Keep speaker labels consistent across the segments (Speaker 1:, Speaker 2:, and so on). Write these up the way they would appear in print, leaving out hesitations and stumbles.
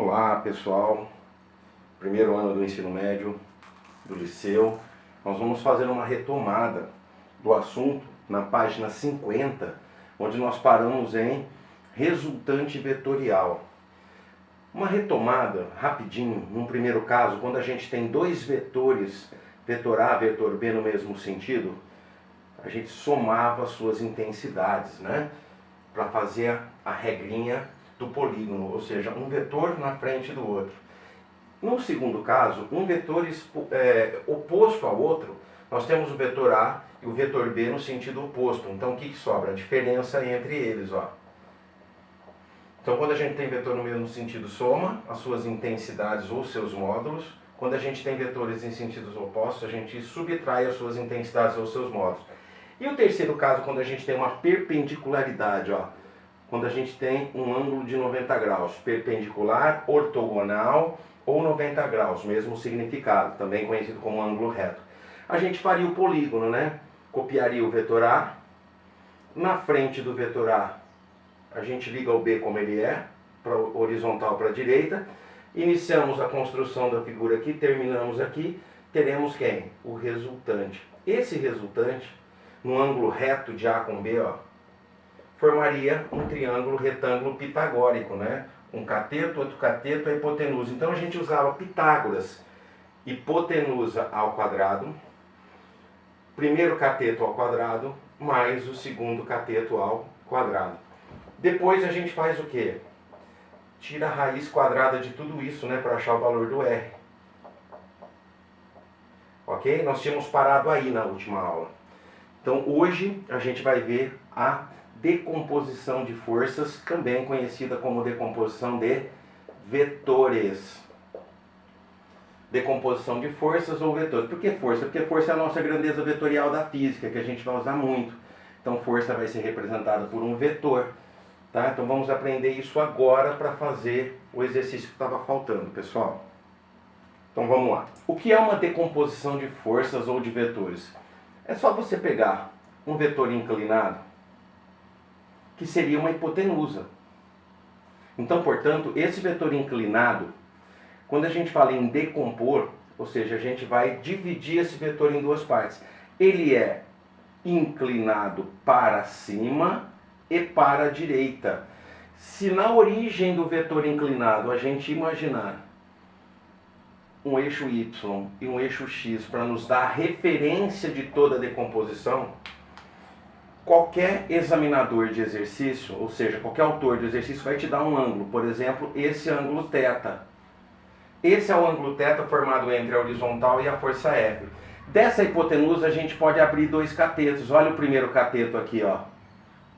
Speaker 1: Olá pessoal, primeiro ano do ensino médio, do liceu. Nós vamos fazer uma retomada do assunto na página 50, onde nós paramos em resultante vetorial. Uma retomada, rapidinho, num primeiro caso, quando a gente tem dois vetores, vetor A, vetor B no mesmo sentido, a gente somava suas intensidades, né? Para fazer a regrinha do polígono, ou seja, um vetor na frente do outro. No segundo caso, um vetor oposto ao outro, nós temos o vetor A e o vetor B no sentido oposto. Então o que sobra? A diferença entre eles. Ó. Então quando a gente tem vetor no mesmo sentido, soma as suas intensidades ou seus módulos. Quando a gente tem vetores em sentidos opostos, a gente subtrai as suas intensidades ou seus módulos. E o terceiro caso, quando a gente tem uma perpendicularidade, ó, quando a gente tem um ângulo de 90 graus, perpendicular, ortogonal ou 90 graus, mesmo significado, também conhecido como ângulo reto. A gente faria o polígono, né? Copiaria o vetor A, na frente do vetor a gente liga o B como ele é, horizontal para a direita, iniciamos a construção da figura aqui, terminamos aqui, teremos quem? O resultante. Esse resultante, no ângulo reto de A com B, ó, formaria um triângulo retângulo pitagórico, né? Um cateto, outro cateto, a hipotenusa. Então a gente usava Pitágoras, hipotenusa ao quadrado, primeiro cateto ao quadrado, mais o segundo cateto ao quadrado. Depois a gente faz o quê? Tira a raiz quadrada de tudo isso, né? Para achar o valor do R. Ok? Nós tínhamos parado aí na última aula. Então hoje a gente vai ver a decomposição de forças, também conhecida como decomposição de vetores. Decomposição de forças ou vetores. Por que força? Porque força é a nossa grandeza vetorial da física, que a gente vai usar muito. Então força vai ser representada por um vetor. Tá? Então vamos aprender isso agora para fazer o exercício que estava faltando, pessoal. Então vamos lá. O que é uma decomposição de forças ou de vetores? É só você pegar um vetor inclinado, que seria uma hipotenusa. Então, portanto, esse vetor inclinado, quando a gente fala em decompor, ou seja, a gente vai dividir esse vetor em duas partes. Ele é inclinado para cima e para a direita. Se na origem do vetor inclinado a gente imaginar um eixo Y e um eixo X para nos dar a referência de toda a decomposição, qualquer examinador de exercício, ou seja, qualquer autor de exercício vai te dar um ângulo. Por exemplo, esse ângulo θ. Esse é o ângulo θ formado entre a horizontal e a força F. Dessa hipotenusa a gente pode abrir dois catetos. Olha o primeiro cateto aqui, ó.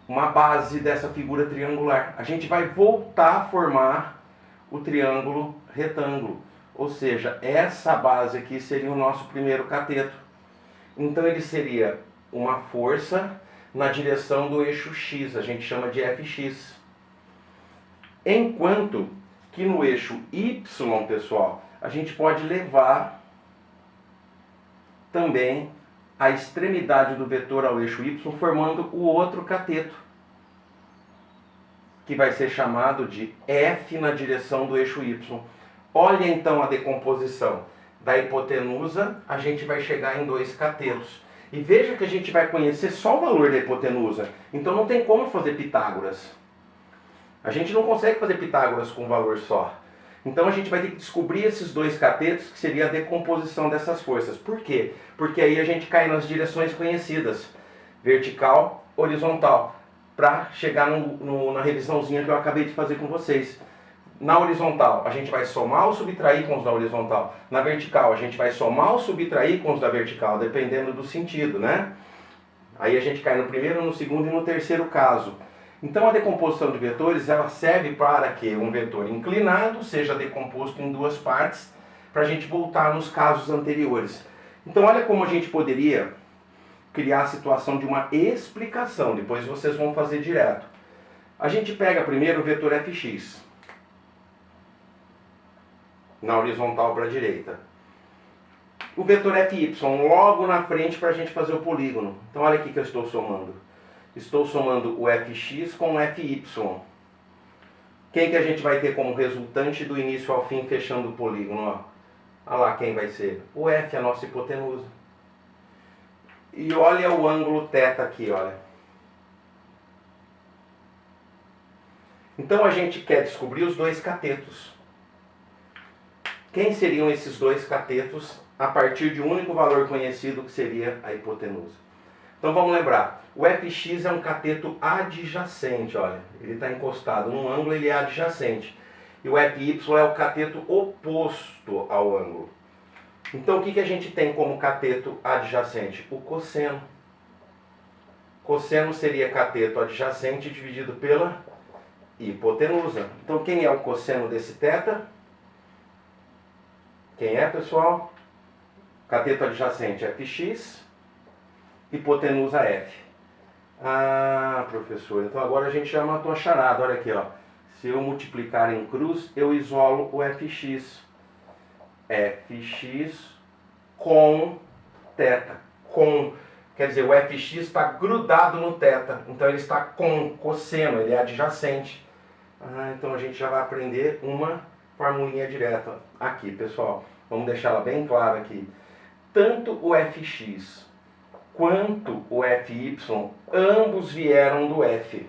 Speaker 1: Uma base dessa figura triangular. A gente vai voltar a formar o triângulo retângulo. Ou seja, essa base aqui seria o nosso primeiro cateto. Então ele seria uma força na direção do eixo X, a gente chama de Fx. Enquanto que no eixo Y, pessoal, a gente pode levar também a extremidade do vetor ao eixo Y, formando o outro cateto, que vai ser chamado de F na direção do eixo Y. Olha então a decomposição. Da hipotenusa, a gente vai chegar em dois catetos. E veja que a gente vai conhecer só o valor da hipotenusa. Então não tem como fazer Pitágoras. A gente não consegue fazer Pitágoras com um valor só. Então a gente vai ter que descobrir esses dois catetos, que seria a decomposição dessas forças. Por quê? Porque aí a gente cai nas direções conhecidas. Vertical, horizontal. Para chegar na revisãozinha que eu acabei de fazer com vocês. Na horizontal, a gente vai somar ou subtrair com os da horizontal. Na vertical, a gente vai somar ou subtrair com os da vertical, dependendo do sentido, né? Aí a gente cai no primeiro, no segundo e no terceiro caso. Então a decomposição de vetores, ela serve para que um vetor inclinado seja decomposto em duas partes, para a gente voltar nos casos anteriores. Então olha como a gente poderia criar a situação de uma explicação, depois vocês vão fazer direto. A gente pega primeiro o vetor Fx. Na horizontal para a direita. O vetor Fy logo na frente para a gente fazer o polígono. Então olha aqui que eu estou somando. Estou somando o Fx com o Fy. Quem que a gente vai ter como resultante do início ao fim fechando o polígono? Ó? Olha lá quem vai ser. O F, a nossa hipotenusa. E olha o ângulo θ aqui, olha. Então a gente quer descobrir os dois catetos. Quem seriam esses dois catetos a partir de um único valor conhecido, que seria a hipotenusa? Então vamos lembrar, o Fx é um cateto adjacente, olha. Ele está encostado num ângulo, ele é adjacente. E o Fy é o cateto oposto ao ângulo. Então o que a gente tem como cateto adjacente? O cosseno. Cosseno seria cateto adjacente dividido pela hipotenusa. Então quem é o cosseno desse θ? Quem é, pessoal? Cateto adjacente Fx, hipotenusa F. Ah, professor, então agora a gente já matou a charada. Olha aqui, ó. Se eu multiplicar em cruz, eu isolo o Fx. Fx com θ. Com, quer dizer, o Fx está grudado no θ. Então ele está com cosseno, ele é adjacente. Ah, então a gente já vai aprender uma formulinha direta aqui, pessoal. Vamos deixar ela bem clara aqui. Tanto o Fx quanto o Fy, ambos vieram do F.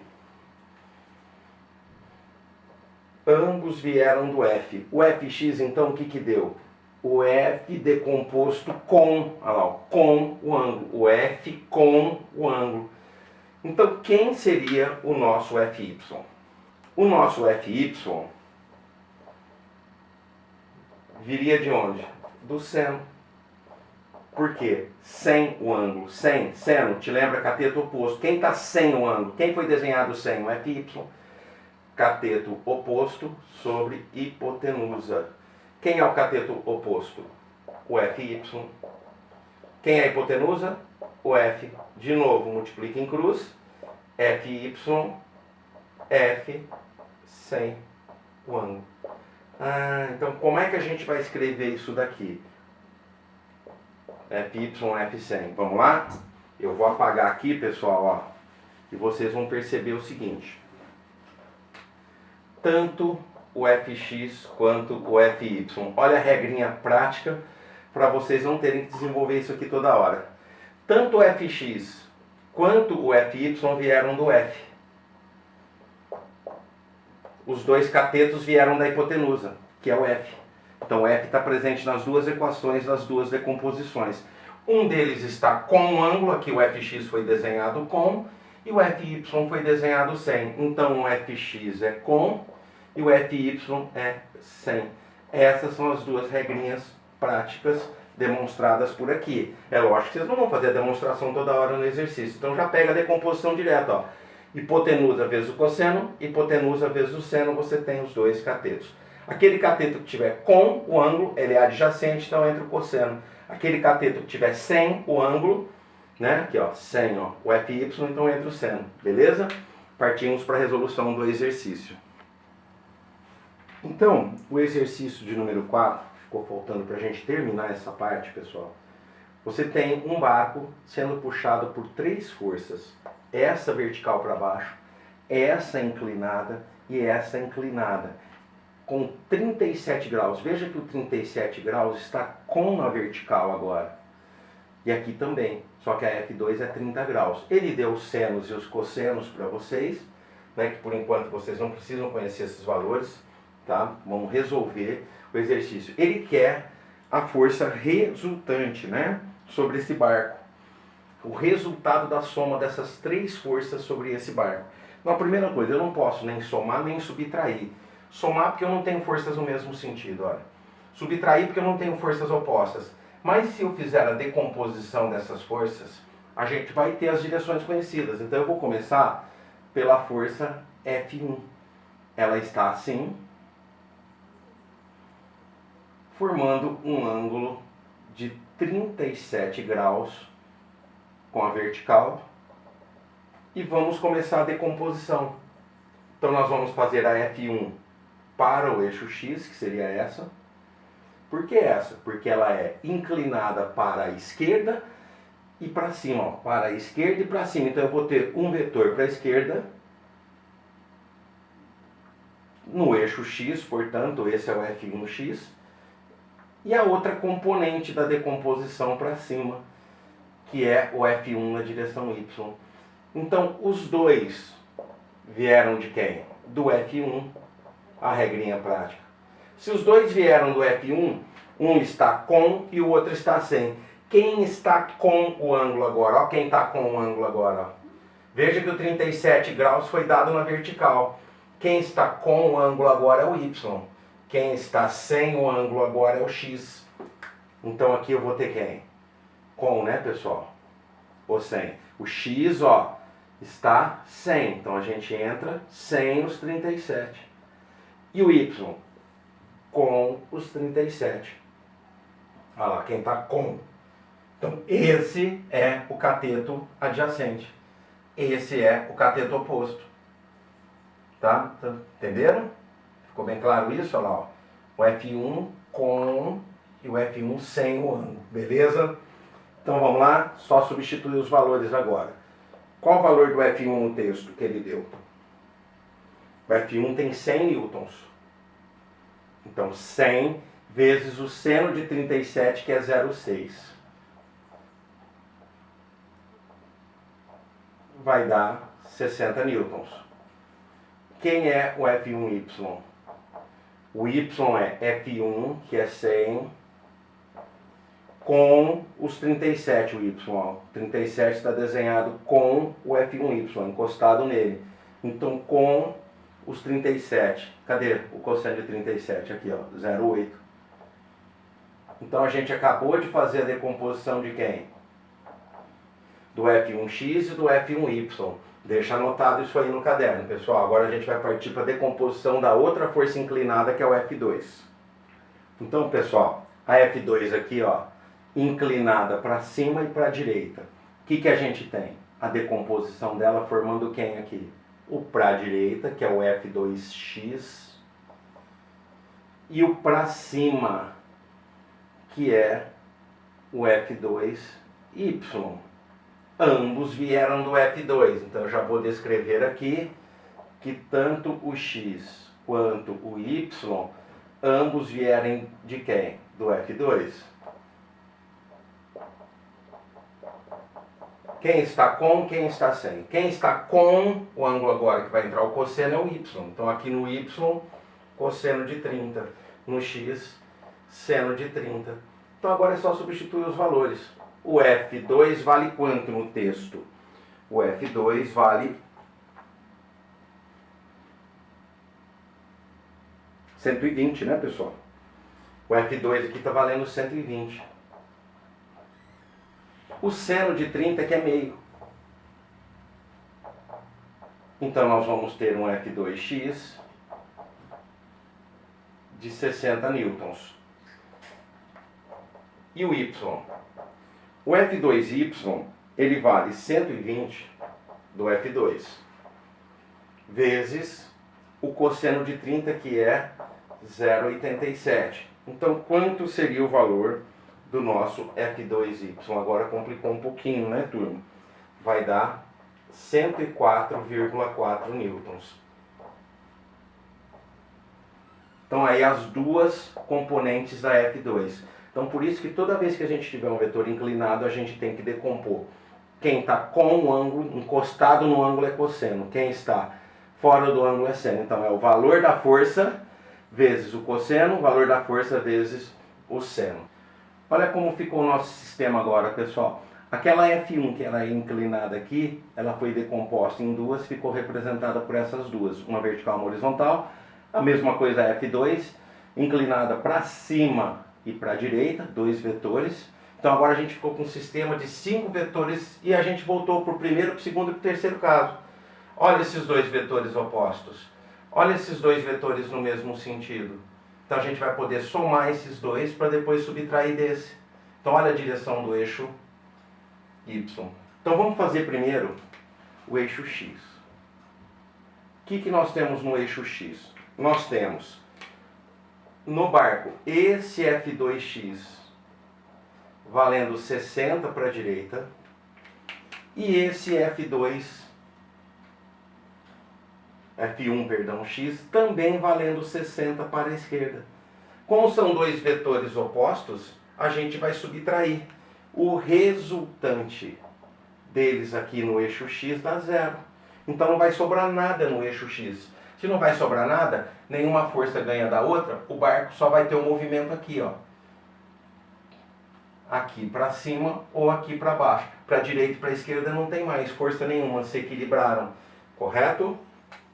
Speaker 1: Ambos vieram do F. O Fx, então, o que deu? O F decomposto com, olha lá, com o ângulo. O F com o ângulo. Então, quem seria o nosso Fy? O nosso Fy viria de onde? Do seno. Por quê? Sem o ângulo. Sem, seno, te lembra cateto oposto. Quem está sem o ângulo? Quem foi desenhado sem? O Fy. Cateto oposto sobre hipotenusa. Quem é o cateto oposto? O Fy. Quem é a hipotenusa? O F. De novo, multiplica em cruz. Fy, F sem o ângulo. Ah, então como é que a gente vai escrever isso daqui? Fy, F100. Vamos lá? Eu vou apagar aqui, pessoal, ó, e vocês vão perceber o seguinte. Tanto o Fx quanto o Fy. Olha a regrinha prática para vocês não terem que desenvolver isso aqui toda hora. Tanto o Fx quanto o Fy vieram do F. Os dois catetos vieram da hipotenusa, que é o F. Então o F está presente nas duas equações, das duas decomposições. Um deles está com o ângulo, aqui o Fx foi desenhado com, e o Fy foi desenhado sem. Então o Fx é com e o Fy é sem. Essas são as duas regrinhas práticas demonstradas por aqui. É lógico que vocês não vão fazer a demonstração toda hora no exercício. Então já pega a decomposição direta, ó. Hipotenusa vezes o cosseno, hipotenusa vezes o seno, você tem os dois catetos. Aquele cateto que tiver com o ângulo, ele é adjacente, então entra o cosseno. Aquele cateto que tiver sem o ângulo, né, aqui ó, sem ó, o Fy, então entra o seno, beleza? Partimos para a resolução do exercício. Então, o exercício de número 4, ficou faltando para a gente terminar essa parte, pessoal. Você tem um barco sendo puxado por 3 forças. Essa vertical para baixo, essa inclinada e essa inclinada. Com 37 graus. Veja que o 37 graus está com a vertical agora. E aqui também. Só que a F2 é 30 graus. Ele deu os senos e os cossenos para vocês. Né, que por enquanto vocês não precisam conhecer esses valores. Tá? Vamos resolver o exercício. Ele quer a força resultante, né, sobre esse barco. O resultado da soma dessas 3 forças sobre esse barco. Então a primeira coisa, eu não posso nem somar nem subtrair. Somar porque eu não tenho forças no mesmo sentido, olha. Subtrair porque eu não tenho forças opostas. Mas se eu fizer a decomposição dessas forças, a gente vai ter as direções conhecidas. Então eu vou começar pela força F1. Ela está assim, formando um ângulo de 37 graus com a vertical, e vamos começar a decomposição. Então nós vamos fazer a F1 para o eixo X, que seria essa. Por que essa? Porque ela é inclinada para a esquerda e para cima, ó, para a esquerda e para cima. Então eu vou ter um vetor para a esquerda, no eixo X, portanto, esse é o F1x. E a outra componente da decomposição para cima, que é o F1 na direção Y. Então, os dois vieram de quem? Do F1, a regrinha prática. Se os dois vieram do F1, um está com e o outro está sem. Quem está com o ângulo agora? Ó, quem está com o ângulo agora. Ó. Veja que o 37 graus foi dado na vertical. Quem está com o ângulo agora é o Y. Quem está sem o ângulo agora é o X. Então aqui eu vou ter quem? Com, né, pessoal? Ou sem. O X, ó, está sem. Então a gente entra sem os 37. E o Y? Com os 37. Olha lá, quem está com. Então esse é o cateto adjacente. Esse é o cateto oposto. Tá? Entenderam? Ficou bem claro isso? Olha lá, ó. O F1 com e o F1 sem o ângulo. Beleza? Então vamos lá, só substituir os valores agora. Qual o valor do F1 no texto que ele deu? O F1 tem 100 newtons. Então 100 vezes o seno de 37, que é 0,6. Vai dar 60 newtons. Quem é o F1y? O y é F1, que é 100, com os 37, o y. Ó. 37 está desenhado com o F1y, encostado nele. Então, com os 37. Cadê o cosseno de 37? Aqui, ó, 0,8. Então, a gente acabou de fazer a decomposição de quem? Do F1x e do F1y. Deixa anotado isso aí no caderno, pessoal. Agora a gente vai partir para a decomposição da outra força inclinada, que é o F2. Então, pessoal, a F2 aqui, ó, inclinada para cima e para a direita. O que a gente tem? A decomposição dela formando quem aqui? O para a direita, que é o F2x, e o para cima, que é o F2y. Ambos vieram do F2, então eu já vou descrever aqui que tanto o x quanto o y, ambos vierem de quem? Do F2. Quem está com, quem está sem? Quem está com o ângulo agora que vai entrar o cosseno é o y. Então aqui no y, cosseno de 30. No x, seno de 30. Então agora é só substituir os valores. O F2 vale quanto no texto? O F2 vale 120, né, pessoal? O F2 aqui está valendo 120. O seno de 30 que é meio. Então nós vamos ter um F2x de 60 newtons. E o y? O F2y, ele vale 120 do F2, vezes o cosseno de 30, que é 0,87. Então, quanto seria o valor do nosso F2y? Agora complicou um pouquinho, né, turma? Vai dar 104,4 newtons. Então, aí as duas componentes da F2. Então, por isso que toda vez que a gente tiver um vetor inclinado, a gente tem que decompor. Quem está com o ângulo, encostado no ângulo, é cosseno. Quem está fora do ângulo é seno. Então, é o valor da força vezes o cosseno, o valor da força vezes o seno. Olha como ficou o nosso sistema agora, pessoal. Aquela F1 que era inclinada aqui, ela foi decomposta em duas, ficou representada por essas duas. Uma vertical e uma horizontal. A mesma coisa a F2, inclinada para cima e para a direita, dois vetores. Então agora a gente ficou com um sistema de 5 vetores e a gente voltou para o primeiro, para o segundo e para o terceiro caso. Olha esses dois vetores opostos. Olha esses dois vetores no mesmo sentido. Então a gente vai poder somar esses dois para depois subtrair desse. Então olha a direção do eixo Y. Então vamos fazer primeiro o eixo X. O que nós temos no eixo X? Nós temos no barco esse F2x valendo 60 para a direita e esse F2 F1, perdão, x, também valendo 60 para a esquerda. Como são dois vetores opostos, a gente vai subtrair. O resultante deles aqui no eixo x dá zero. Então não vai sobrar nada no eixo x. Se não vai sobrar nada, nenhuma força ganha da outra, o barco só vai ter um movimento aqui, ó. Aqui para cima ou aqui para baixo. Para a direita e para a esquerda não tem mais força nenhuma, se equilibraram. Correto?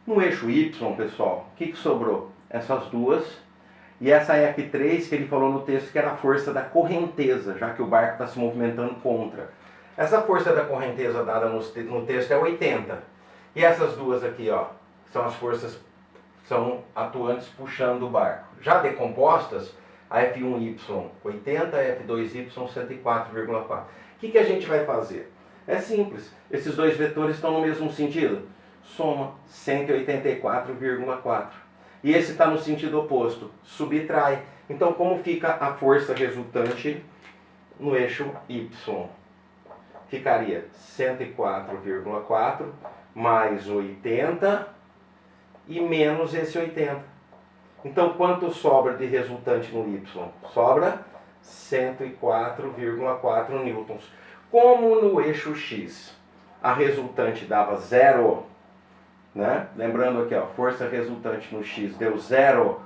Speaker 1: No eixo y, pessoal, o que sobrou? Essas duas. E essa F3 que ele falou no texto que era a força da correnteza, já que o barco está se movimentando contra. Essa força da correnteza dada no texto é 80. E essas duas aqui, ó, são as forças, são atuantes puxando o barco. Já decompostas, a F1Y 80, a F2Y 104,4. O que a gente vai fazer? É simples, esses dois vetores estão no mesmo sentido. Soma 184,4. E esse está no sentido oposto, subtrai. Então como fica a força resultante no eixo Y? Ficaria 104,4 mais 80 e menos esse 80. Então quanto sobra de resultante no Y? Sobra 104,4 newtons. Como no eixo X a resultante dava zero, né? Lembrando aqui, ó, força resultante no X deu zero.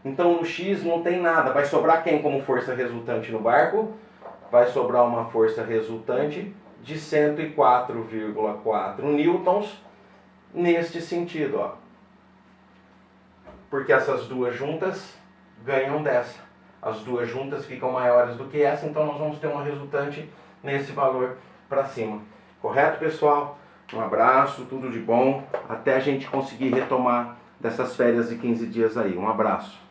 Speaker 1: Então no X não tem nada. Vai sobrar quem como força resultante no barco? Vai sobrar uma força resultante de 104,4 newtons neste sentido, ó. Porque essas duas juntas ganham dessa. As duas juntas ficam maiores do que essa, então nós vamos ter uma resultante nesse valor para cima. Correto, pessoal? Um abraço, tudo de bom. Até a gente conseguir retomar dessas férias de 15 dias aí. Um abraço.